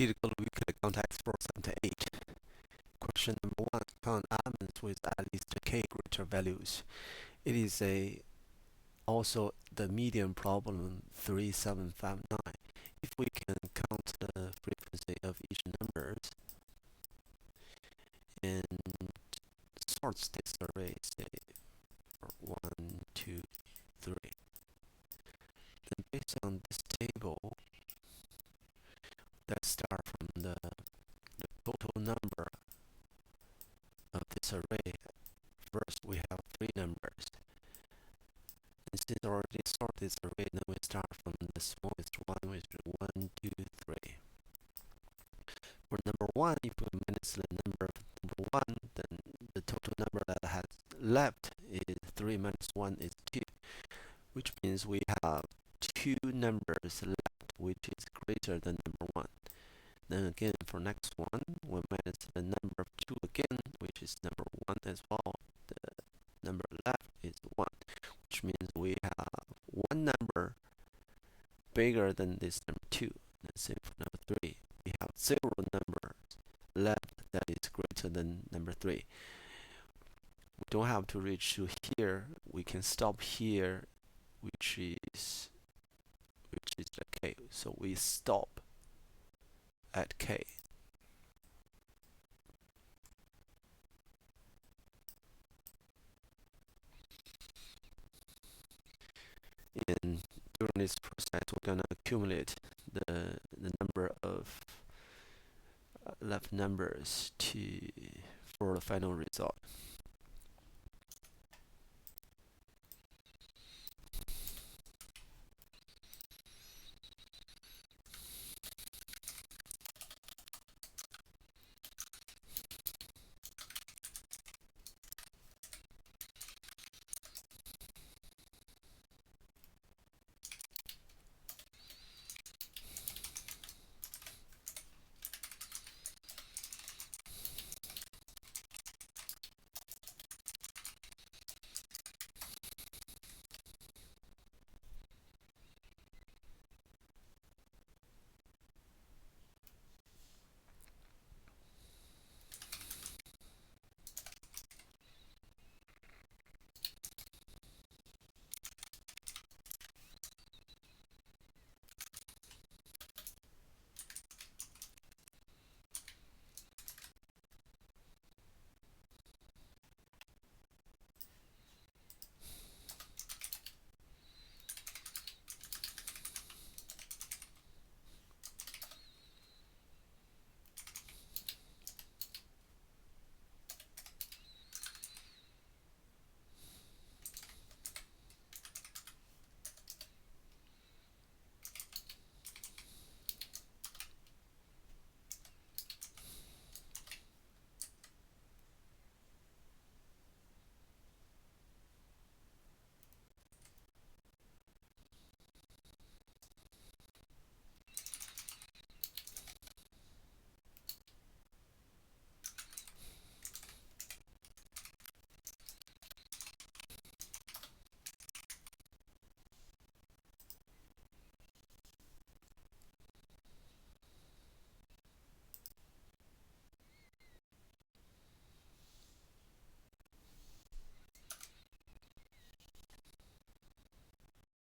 Leetcode weekly context for 78. Question number 1. Count elements with at least k greater values. It is also the median problem 3759. If we can count the frequency of each numbers and sort this array, say 1, 2, 3, then based on this table, let's start from the total number of this array. First, we have 3 numbers. And since I already sorted this array, then we start from the smallest one, which is 1, 2, 3. For number 1, if we minus the number of number 1, then the total number that has left is 3 minus 1 is 2, which means we have 2 numbers left, which is greater than number 1. Then again, for next one, we minus the number of 2 again, which is number 1 as well. The number left is 1, which means we have one number bigger than this number 2. Let's say for number 3, we have 0 numbers left that is greater than number 3. We don't have to reach to here. We can stop here, which is the k. So we stop at k. And during this process, we're gonna accumulate the number of left numbers for the final result.